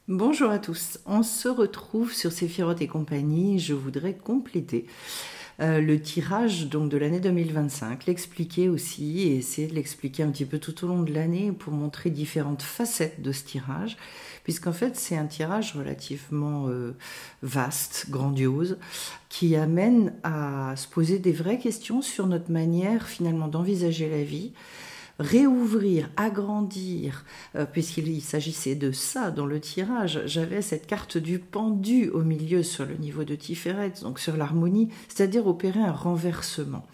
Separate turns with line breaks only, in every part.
Bonjour à tous, on se retrouve sur Séphiroth et compagnie. Je voudrais compléter le tirage donc de l'année 2025, l'expliquer aussi et essayer de l'expliquer un petit peu tout au long de l'année pour montrer différentes facettes de ce tirage, puisqu'en fait c'est un tirage relativement vaste, grandiose, qui amène à se poser des vraies questions sur notre manière finalement d'envisager la vie, réouvrir, agrandir, puisqu'il s'agissait de ça dans le tirage. J'avais cette carte du pendu au milieu sur le niveau de Tiferet, donc sur l'harmonie, c'est-à-dire opérer un renversement.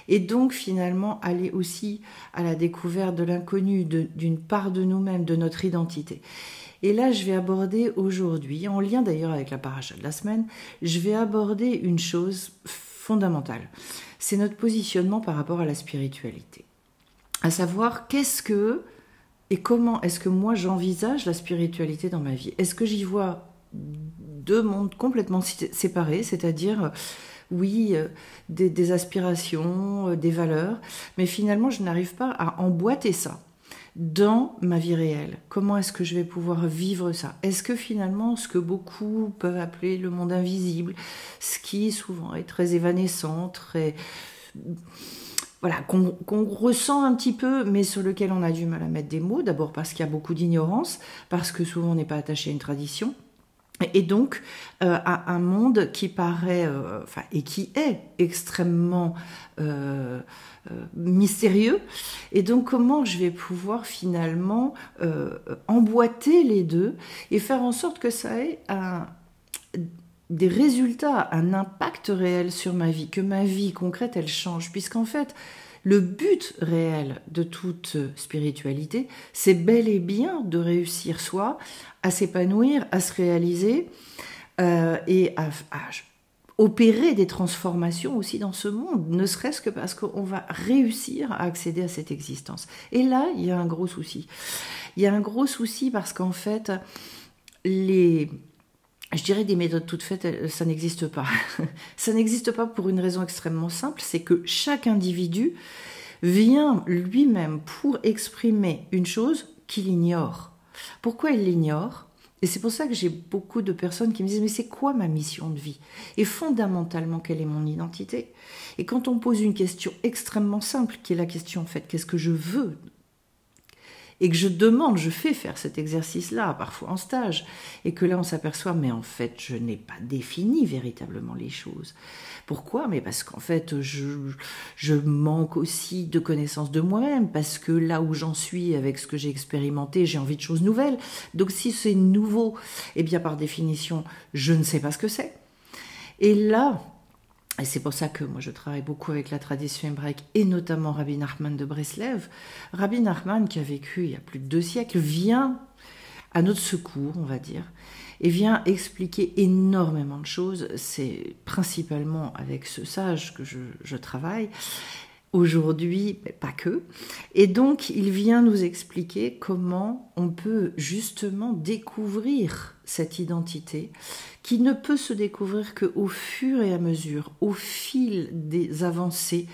Et donc finalement aller aussi à la découverte de l'inconnu, d'une part de nous-mêmes, de notre identité. Et là, je vais aborder aujourd'hui, en lien d'ailleurs avec la paracha de la semaine, je vais aborder une chose fondamentale. C'est notre positionnement par rapport à la spiritualité. À savoir, qu'est-ce que et comment est-ce que moi j'envisage la spiritualité dans ma vie? Est-ce que j'y vois deux mondes complètement séparés, c'est-à-dire, oui, des aspirations, des valeurs, mais finalement je n'arrive pas à emboîter ça dans ma vie réelle. Comment est-ce que je vais pouvoir vivre ça? Est-ce que finalement ce que beaucoup peuvent appeler le monde invisible, ce qui souvent est très évanescent, très... Voilà, qu'on ressent un petit peu, mais sur lequel on a du mal à mettre des mots, d'abord parce qu'il y a beaucoup d'ignorance, parce que souvent on n'est pas attaché à une tradition, et donc à un monde qui paraît, et qui est extrêmement mystérieux, et donc comment je vais pouvoir finalement emboîter les deux, et faire en sorte que ça ait des résultats, un impact réel sur ma vie, que ma vie concrète, elle change. Puisqu'en fait, le but réel de toute spiritualité, c'est bel et bien de réussir soi à s'épanouir, à se réaliser et à opérer des transformations aussi dans ce monde, ne serait-ce que parce qu'on va réussir à accéder à cette existence. Et là, il y a un gros souci. Il y a un gros souci parce qu'en fait, je dirais des méthodes toutes faites, ça n'existe pas. Ça n'existe pas pour une raison extrêmement simple, c'est que chaque individu vient lui-même pour exprimer une chose qu'il ignore. Pourquoi il l'ignore? Et c'est pour ça que j'ai beaucoup de personnes qui me disent « mais c'est quoi ma mission de vie ?» Et fondamentalement, quelle est mon identité? Et quand on pose une question extrêmement simple, qui est la question en fait « qu'est-ce que je veux ?» et que je fais faire cet exercice-là, parfois en stage, et que là on s'aperçoit, mais en fait je n'ai pas défini véritablement les choses. Pourquoi? Mais parce qu'en fait je manque aussi de connaissance de moi-même, parce que là où j'en suis avec ce que j'ai expérimenté, j'ai envie de choses nouvelles. Donc si c'est nouveau, eh bien par définition, je ne sais pas ce que c'est. Et là... Et c'est pour ça que moi je travaille beaucoup avec la tradition hébraïque et notamment Rabbi Nachman de Breslev. Rabbi Nachman, qui a vécu il y a plus de 2 siècles, vient à notre secours, on va dire, et vient expliquer énormément de choses. C'est principalement avec ce sage que je travaille aujourd'hui, mais pas que. Et donc, il vient nous expliquer comment on peut justement découvrir cette identité qui ne peut se découvrir qu'au fur et à mesure, au fil des avancées,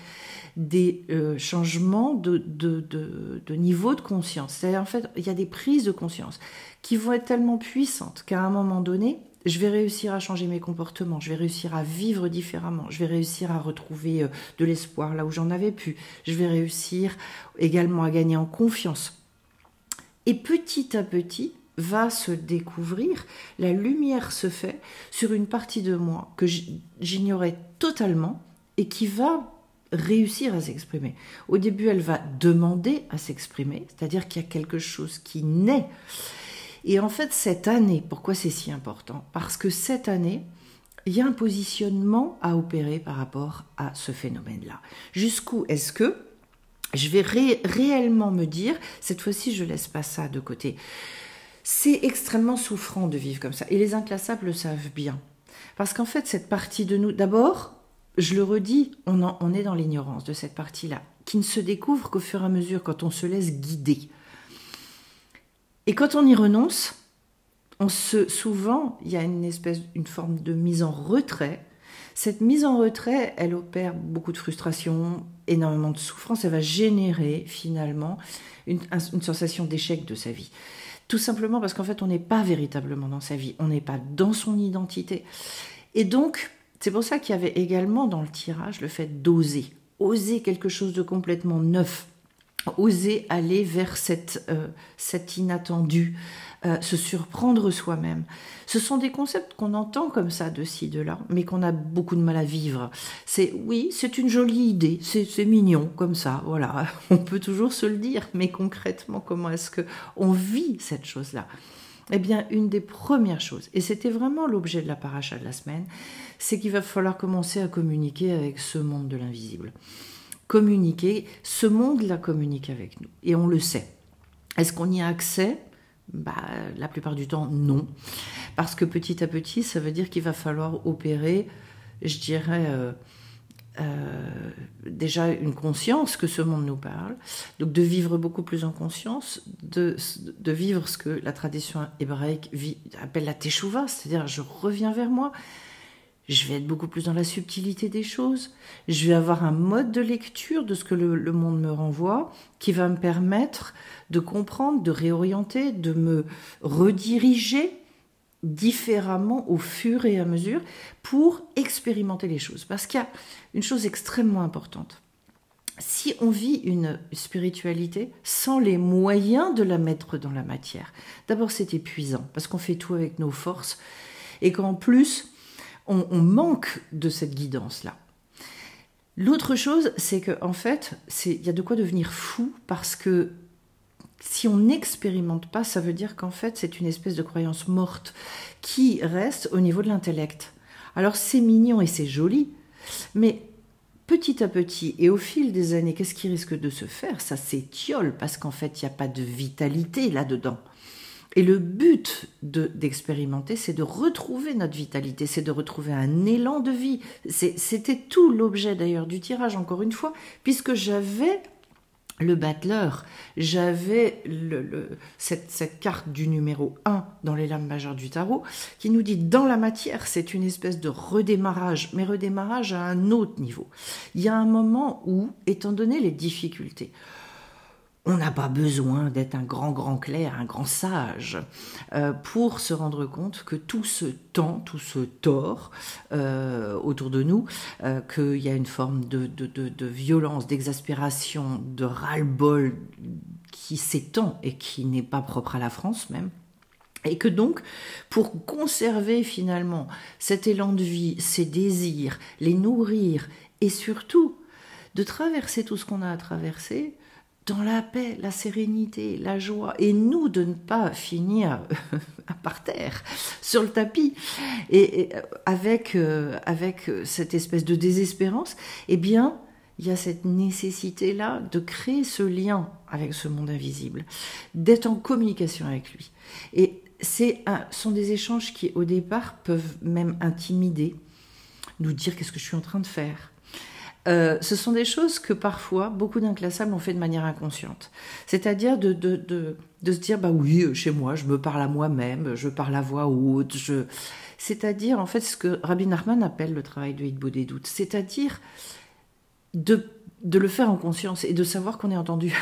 des changements de niveau de conscience. C'est-à-dire, en fait, il y a des prises de conscience qui vont être tellement puissantes qu'à un moment donné, je vais réussir à changer mes comportements, je vais réussir à vivre différemment, je vais réussir à retrouver de l'espoir là où j'en avais plus, je vais réussir également à gagner en confiance. Et petit à petit, va se découvrir, la lumière se fait sur une partie de moi que j'ignorais totalement et qui va réussir à s'exprimer. Au début, elle va demander à s'exprimer, c'est-à-dire qu'il y a quelque chose qui naît. Et en fait, cette année, pourquoi c'est si important? Parce que cette année, il y a un positionnement à opérer par rapport à ce phénomène-là. Jusqu'où est-ce que je vais réellement me dire, cette fois-ci, je ne laisse pas ça de côté. C'est extrêmement souffrant de vivre comme ça. Et les inclassables le savent bien. Parce qu'en fait, cette partie de nous, d'abord, je le redis, on est dans l'ignorance de cette partie-là, qui ne se découvre qu'au fur et à mesure, quand on se laisse guider. Et quand on y renonce, souvent, il y a une forme de mise en retrait. Cette mise en retrait, elle opère beaucoup de frustration, énormément de souffrance. Elle va générer finalement une sensation d'échec de sa vie. Tout simplement parce qu'en fait, on n'est pas véritablement dans sa vie, on n'est pas dans son identité. Et donc, c'est pour ça qu'il y avait également dans le tirage le fait d'oser. Oser quelque chose de complètement neuf. Oser aller vers cet inattendu, se surprendre soi-même. Ce sont des concepts qu'on entend comme ça de ci, de là, mais qu'on a beaucoup de mal à vivre. Oui, c'est une jolie idée, c'est mignon comme ça, voilà. On peut toujours se le dire, mais concrètement, comment est-ce qu'on vit cette chose-là ? Eh bien, une des premières choses, et c'était vraiment l'objet de la paracha de la semaine, c'est qu'il va falloir commencer à communiquer avec ce monde de l'invisible. Communiquer, ce monde-là communique avec nous, et on le sait. Est-ce qu'on y a accès ? La plupart du temps, non. Parce que petit à petit, ça veut dire qu'il va falloir opérer, je dirais, déjà une conscience que ce monde nous parle, donc de vivre beaucoup plus en conscience, de vivre ce que la tradition hébraïque appelle la teshuva, c'est-à-dire je reviens vers moi. Je vais être beaucoup plus dans la subtilité des choses. Je vais avoir un mode de lecture de ce que le monde me renvoie qui va me permettre de comprendre, de réorienter, de me rediriger différemment au fur et à mesure pour expérimenter les choses. Parce qu'il y a une chose extrêmement importante. Si on vit une spiritualité sans les moyens de la mettre dans la matière, d'abord c'est épuisant parce qu'on fait tout avec nos forces et qu'en plus on manque de cette guidance-là. L'autre chose, c'est qu'en fait, il y a de quoi devenir fou parce que si on n'expérimente pas, ça veut dire qu'en fait, c'est une espèce de croyance morte qui reste au niveau de l'intellect. Alors c'est mignon et c'est joli, mais petit à petit et au fil des années, qu'est-ce qui risque de se faire ? Ça s'étiole parce qu'en fait, il n'y a pas de vitalité là-dedans. Et le but d'expérimenter, c'est de retrouver notre vitalité, c'est de retrouver un élan de vie. C'était tout l'objet d'ailleurs du tirage, encore une fois, puisque j'avais le battleur, j'avais cette carte du numéro 1 dans les lames majeures du tarot, qui nous dit dans la matière, c'est une espèce de redémarrage, mais redémarrage à un autre niveau. Il y a un moment où, étant donné les difficultés, on n'a pas besoin d'être un grand clerc, un grand sage, pour se rendre compte que tout se tend, tout se tord autour de nous, qu'il y a une forme de violence, d'exaspération, de ras-le-bol qui s'étend et qui n'est pas propre à la France même. Et que donc, pour conserver finalement cet élan de vie, ces désirs, les nourrir et surtout de traverser tout ce qu'on a à traverser, dans la paix, la sérénité, la joie, et nous de ne pas finir par terre, sur le tapis, et avec cette espèce de désespérance, eh bien, il y a cette nécessité-là de créer ce lien avec ce monde invisible, d'être en communication avec lui. Et sont des échanges qui, au départ, peuvent même intimider, nous dire qu'est-ce que je suis en train de faire. Ce sont des choses que parfois beaucoup d'inclassables ont fait de manière inconsciente. C'est-à-dire de se dire oui, chez moi, je me parle à moi-même, je parle à voix haute. C'est-à-dire en fait ce que Rabbi Nachman appelle le travail de Hitbod des doutes. C'est-à-dire de le faire en conscience et de savoir qu'on est entendu.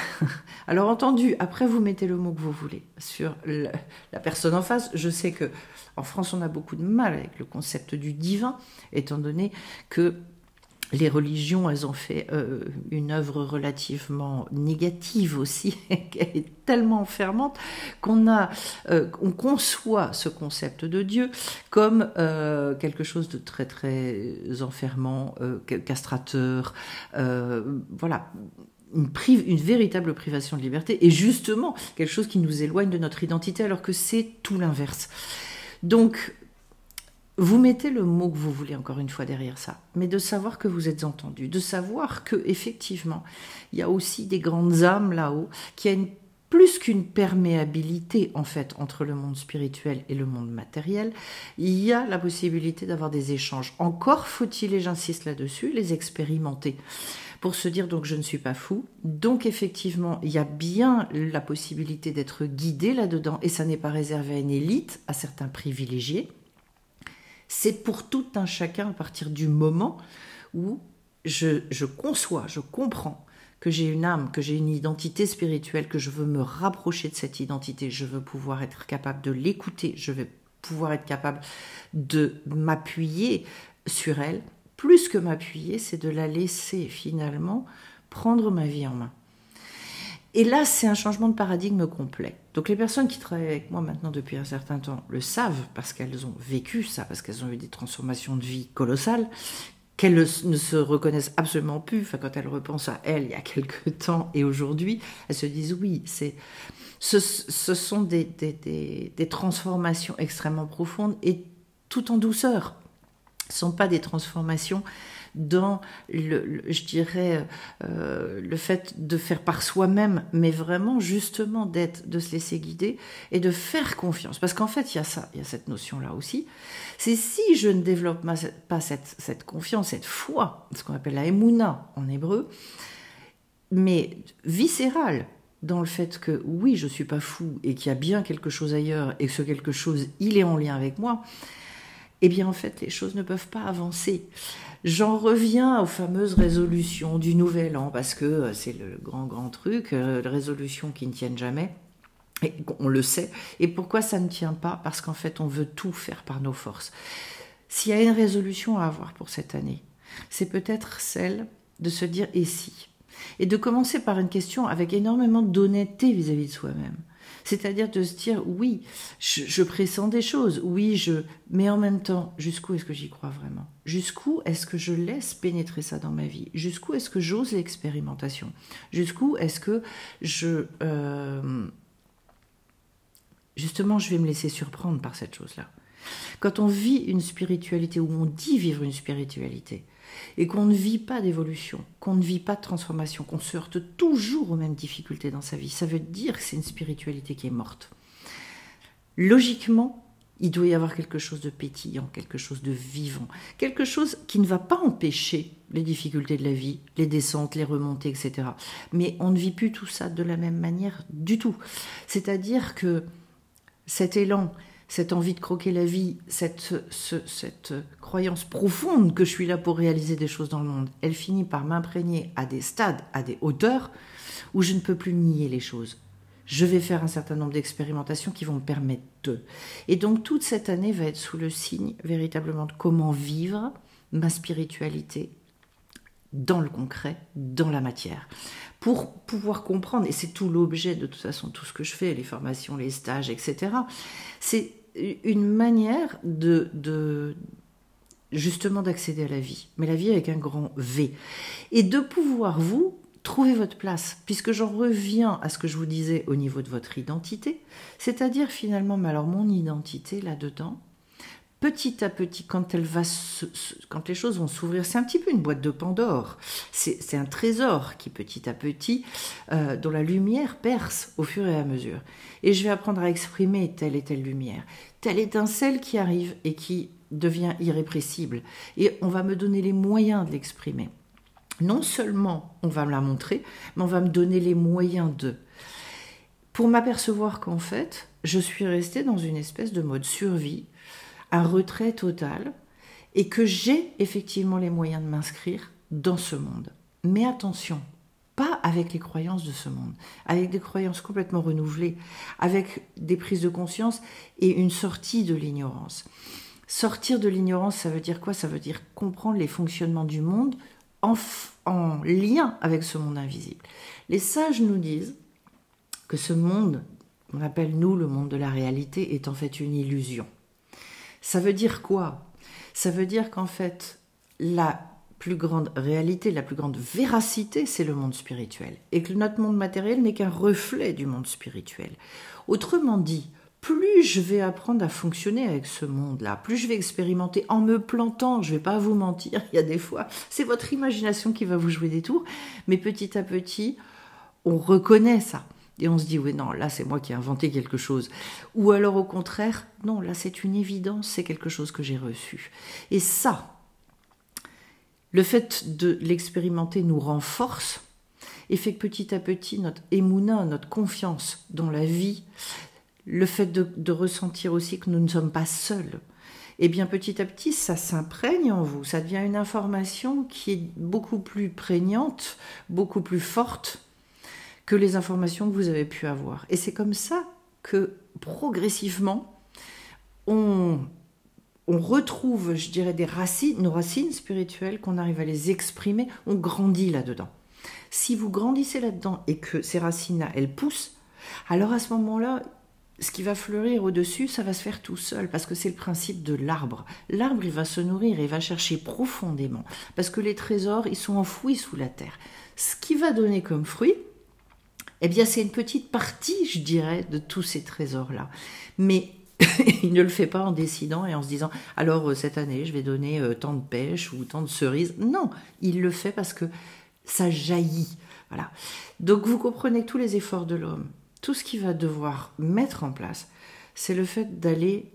Alors entendu, après vous mettez le mot que vous voulez sur la personne en face. Je sais que en France on a beaucoup de mal avec le concept du divin, étant donné que les religions, elles ont fait une œuvre relativement négative aussi, qui est tellement enfermante qu'on conçoit ce concept de Dieu comme quelque chose de très très enfermant, castrateur, voilà. Une véritable privation de liberté et justement quelque chose qui nous éloigne de notre identité alors que c'est tout l'inverse. Donc vous mettez le mot que vous voulez encore une fois derrière ça, mais de savoir que vous êtes entendu, de savoir que effectivement il y a aussi des grandes âmes là-haut qui a plus qu'une perméabilité en fait entre le monde spirituel et le monde matériel, il y a la possibilité d'avoir des échanges. Encore faut-il, et j'insiste là-dessus, les expérimenter pour se dire donc je ne suis pas fou, donc effectivement il y a bien la possibilité d'être guidé là-dedans et ça n'est pas réservé à une élite, à certains privilégiés. C'est pour tout un chacun à partir du moment où je conçois, je comprends que j'ai une âme, que j'ai une identité spirituelle, que je veux me rapprocher de cette identité, je veux pouvoir être capable de l'écouter, je vais pouvoir être capable de m'appuyer sur elle. Plus que m'appuyer, c'est de la laisser finalement prendre ma vie en main. Et là, c'est un changement de paradigme complet. Donc les personnes qui travaillent avec moi maintenant depuis un certain temps le savent, parce qu'elles ont vécu ça, parce qu'elles ont eu des transformations de vie colossales, qu'elles ne se reconnaissent absolument plus. Enfin, quand elles repensent à elles il y a quelque temps et aujourd'hui, elles se disent oui, ce sont des transformations extrêmement profondes et tout en douceur. Ce ne sont pas des transformations dans je dirais, le fait de faire par soi-même, mais vraiment justement de se laisser guider et de faire confiance. Parce qu'en fait, il y a cette notion-là aussi. C'est si je ne développe pas cette confiance, cette foi, ce qu'on appelle la émouna en hébreu, mais viscérale, dans le fait que oui, je ne suis pas fou et qu'il y a bien quelque chose ailleurs et que ce quelque chose, il est en lien avec moi, eh bien en fait, les choses ne peuvent pas avancer. J'en reviens aux fameuses résolutions du Nouvel An, parce que c'est le grand truc, résolutions qui ne tiennent jamais, et on le sait. Et pourquoi ça ne tient pas? Parce qu'en fait, on veut tout faire par nos forces. S'il y a une résolution à avoir pour cette année, c'est peut-être celle de se dire « et si ?» et de commencer par une question avec énormément d'honnêteté vis-à-vis de soi-même. C'est-à-dire de se dire, oui, je pressens des choses, oui, mais en même temps, jusqu'où est-ce que j'y crois vraiment? Jusqu'où est-ce que je laisse pénétrer ça dans ma vie? Jusqu'où est-ce que j'ose l'expérimentation? Jusqu'où est-ce que justement, je vais me laisser surprendre par cette chose-là? Quand on vit une spiritualité, ou on dit vivre une spiritualité, et qu'on ne vit pas d'évolution, qu'on ne vit pas de transformation, qu'on se heurte toujours aux mêmes difficultés dans sa vie, ça veut dire que c'est une spiritualité qui est morte. Logiquement, il doit y avoir quelque chose de pétillant, quelque chose de vivant, quelque chose qui ne va pas empêcher les difficultés de la vie, les descentes, les remontées, etc. Mais on ne vit plus tout ça de la même manière du tout. C'est-à-dire que cet élan, cette envie de croquer la vie, cette croyance profonde que je suis là pour réaliser des choses dans le monde, elle finit par m'imprégner à des stades, à des hauteurs, où je ne peux plus nier les choses. Je vais faire un certain nombre d'expérimentations qui vont me permettre de. Et donc toute cette année va être sous le signe véritablement de comment vivre ma spiritualité dans le concret, dans la matière. Pour pouvoir comprendre, et c'est tout l'objet de toute façon, tout ce que je fais, les formations, les stages, etc., c'est une manière justement d'accéder à la vie, mais la vie avec un grand V, et de pouvoir vous trouver votre place, puisque j'en reviens à ce que je vous disais au niveau de votre identité, c'est-à-dire finalement, mais alors mon identité là-dedans, petit à petit, quand les choses vont s'ouvrir, c'est un petit peu une boîte de Pandore, c'est un trésor qui petit à petit, dont la lumière perce au fur et à mesure. Et je vais apprendre à exprimer telle et telle lumière, telle étincelle qui arrive et qui devient irrépressible. Et on va me donner les moyens de l'exprimer. Non seulement on va me la montrer, mais on va me donner les moyens de. Pour m'apercevoir qu'en fait, je suis restée dans une espèce de mode survie, un retrait total, et que j'ai effectivement les moyens de m'inscrire dans ce monde. Mais attention, pas avec les croyances de ce monde, avec des croyances complètement renouvelées, avec des prises de conscience et une sortie de l'ignorance. Sortir de l'ignorance, ça veut dire quoi? Ça veut dire comprendre les fonctionnements du monde en lien avec ce monde invisible. Les sages nous disent que ce monde, on appelle nous le monde de la réalité, est en fait une illusion. Ça veut dire quoi? Ça veut dire qu'en fait, la plus grande réalité, la plus grande véracité, c'est le monde spirituel. Et que notre monde matériel n'est qu'un reflet du monde spirituel. Autrement dit, plus je vais apprendre à fonctionner avec ce monde-là, plus je vais expérimenter en me plantant, je ne vais pas vous mentir, il y a des fois, c'est votre imagination qui va vous jouer des tours, mais petit à petit, on reconnaît ça. Et on se dit, oui, non, là, c'est moi qui ai inventé quelque chose. Ou alors, au contraire, non, là, c'est une évidence, c'est quelque chose que j'ai reçu. Et ça, le fait de l'expérimenter nous renforce et fait que petit à petit, notre émouna, notre confiance dans la vie, le fait de ressentir aussi que nous ne sommes pas seuls, et bien petit à petit, ça s'imprègne en vous. Ça devient une information qui est beaucoup plus prégnante, beaucoup plus forte que les informations que vous avez pu avoir. Et c'est comme ça que progressivement, on retrouve, je dirais, nos racines spirituelles, qu'on arrive à les exprimer, on grandit là-dedans. Si vous grandissez là-dedans et que ces racines-là, elles poussent, alors à ce moment-là, ce qui va fleurir au-dessus, ça va se faire tout seul, parce que c'est le principe de l'arbre. L'arbre, il va se nourrir, il va chercher profondément, parce que les trésors, ils sont enfouis sous la terre. Ce qui va donner comme fruit, eh bien, c'est une petite partie, je dirais, de tous ces trésors-là. Mais il ne le fait pas en décidant et en se disant « alors cette année, je vais donner tant de pêches ou tant de cerises ». Non, il le fait parce que ça jaillit. Voilà. Donc, vous comprenez que tous les efforts de l'homme, tout ce qu'il va devoir mettre en place, c'est le fait d'aller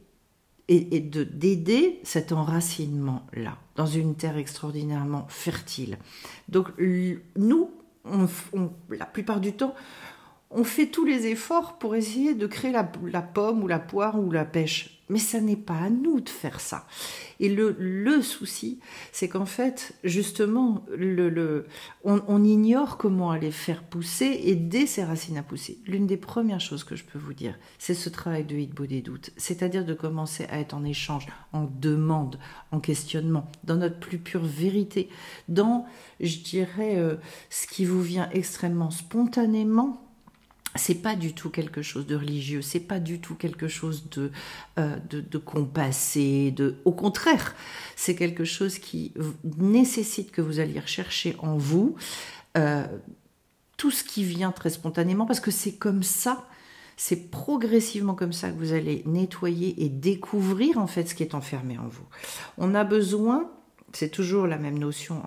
et d'aider cet enracinement-là dans une terre extraordinairement fertile. Donc, nous, la plupart du temps, on fait tous les efforts pour essayer de créer la pomme ou la poire ou la pêche. Mais ça n'est pas à nous de faire ça. Et le souci, c'est qu'en fait, justement, on ignore comment aller faire pousser, aider ces racines à pousser. L'une des premières choses que je peux vous dire, c'est ce travail de Hitbo des doutes. C'est-à-dire de commencer à être en échange, en demande, en questionnement, dans notre plus pure vérité, dans, je dirais, ce qui vous vient extrêmement spontanément. C'est pas du tout quelque chose de religieux, c'est pas du tout quelque chose de compassé, au contraire, c'est quelque chose qui nécessite que vous alliez rechercher en vous tout ce qui vient très spontanément, parce que c'est comme ça, c'est progressivement comme ça que vous allez nettoyer et découvrir en fait ce qui est enfermé en vous. On a besoin, c'est toujours la même notion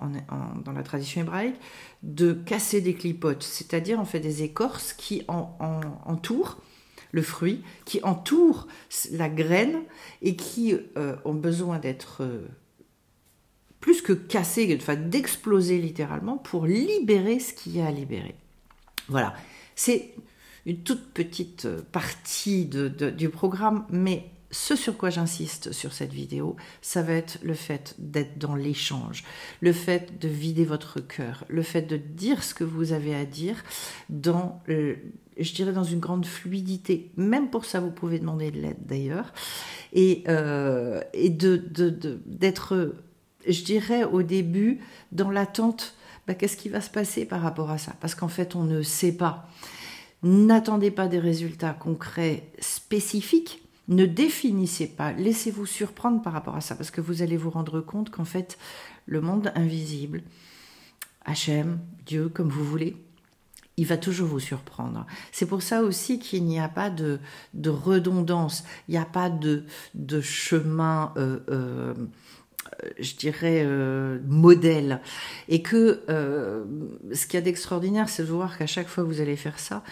dans la tradition hébraïque, de casser des clipotes, c'est-à-dire en fait des écorces qui entourent le fruit, qui entourent la graine et qui ont besoin d'être plus que cassées, enfin d'exploser littéralement pour libérer ce qu'il y a à libérer. Voilà, c'est une toute petite partie du programme, mais ce sur quoi j'insiste sur cette vidéo, ça va être le fait d'être dans l'échange, le fait de vider votre cœur, le fait de dire ce que vous avez à dire dans, je dirais, dans une grande fluidité. Même pour ça, vous pouvez demander de l'aide d'ailleurs. Et d'être, je dirais, au début, dans l'attente, qu'est-ce qui va se passer par rapport à ça? Parce qu'en fait, on ne sait pas. N'attendez pas des résultats concrets spécifiques. Ne définissez pas, laissez-vous surprendre par rapport à ça, parce que vous allez vous rendre compte qu'en fait, le monde invisible, Hachem, Dieu, comme vous voulez, il va toujours vous surprendre. C'est pour ça aussi qu'il n'y a pas de redondance, il n'y a pas de chemin, je dirais, modèle. Et que ce qu'il y a d'extraordinaire, c'est de voir qu'à chaque fois que vous allez faire ça,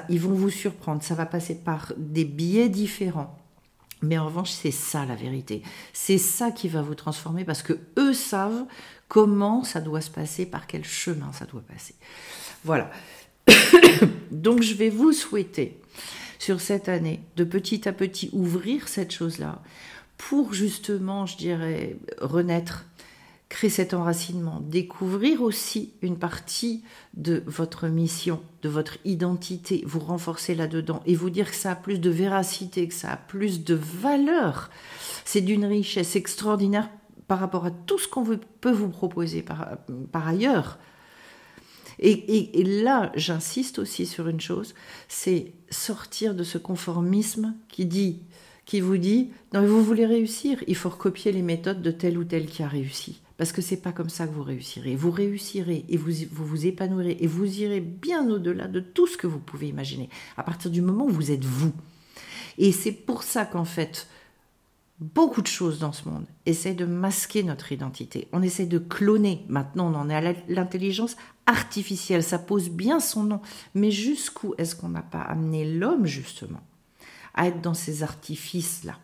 ils vont vous surprendre. Ça va passer par des biais différents. Mais en revanche, c'est ça la vérité. C'est ça qui va vous transformer, parce que eux savent comment ça doit se passer, par quel chemin ça doit passer. Voilà. Donc je vais vous souhaiter, sur cette année, de petit à petit ouvrir cette chose-là, pour justement, je dirais, renaître, créer cet enracinement, découvrir aussi une partie de votre mission, de votre identité, vous renforcer là-dedans et vous dire que ça a plus de véracité, que ça a plus de valeur. C'est d'une richesse extraordinaire par rapport à tout ce qu'on peut vous proposer par ailleurs. Et là, j'insiste aussi sur une chose, c'est sortir de ce conformisme qui vous dit « Non, mais vous voulez réussir, il faut recopier les méthodes de tel ou tel qui a réussi. » Parce que c'est pas comme ça que vous réussirez. Vous réussirez et vous épanouirez et vous irez bien au-delà de tout ce que vous pouvez imaginer, à partir du moment où vous êtes vous. Et c'est pour ça qu'en fait, beaucoup de choses dans ce monde essaient de masquer notre identité. On essaie de cloner. Maintenant, on en est à l'intelligence artificielle. Ça pose bien son nom. Mais jusqu'où est-ce qu'on n'a pas amené l'homme, justement, à être dans ces artifices-là?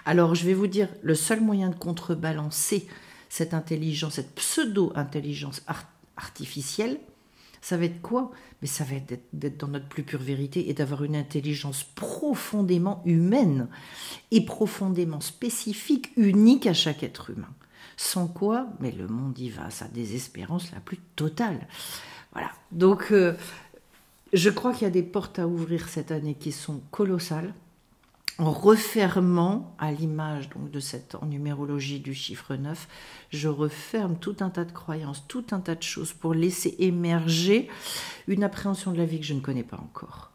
Alors, je vais vous dire, le seul moyen de contrebalancer cette intelligence, cette pseudo-intelligence artificielle, Ça va être quoi? Mais ça va être d'être dans notre plus pure vérité et d'avoir une intelligence profondément humaine et profondément spécifique, unique à chaque être humain. Sans quoi, mais le monde y va à sa désespérance la plus totale. Voilà. Donc, je crois qu'il y a des portes à ouvrir cette année qui sont colossales. En refermant, à l'image donc de cette en numérologie du chiffre 9, je referme tout un tas de croyances, tout un tas de choses pour laisser émerger une appréhension de la vie que je ne connais pas encore.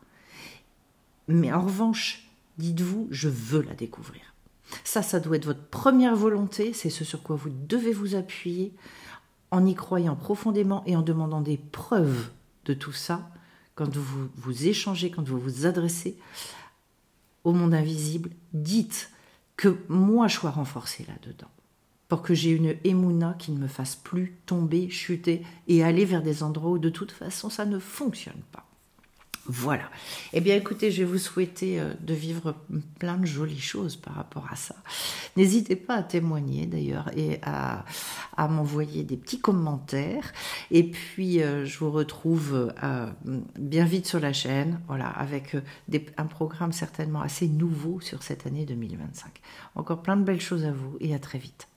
Mais en revanche, dites-vous, je veux la découvrir. Ça doit être votre première volonté, c'est ce sur quoi vous devez vous appuyer, en y croyant profondément et en demandant des preuves de tout ça, quand vous vous échangez, quand vous vous adressez au monde invisible, dites que moi je sois renforcée là-dedans, pour que j'ai une émouna qui ne me fasse plus tomber, chuter et aller vers des endroits où de toute façon ça ne fonctionne pas. Voilà. Eh bien, écoutez, je vais vous souhaiter de vivre plein de jolies choses par rapport à ça. N'hésitez pas à témoigner d'ailleurs et à m'envoyer des petits commentaires. Et puis, je vous retrouve bien vite sur la chaîne, voilà, avec un programme certainement assez nouveau sur cette année 2025. Encore plein de belles choses à vous et à très vite.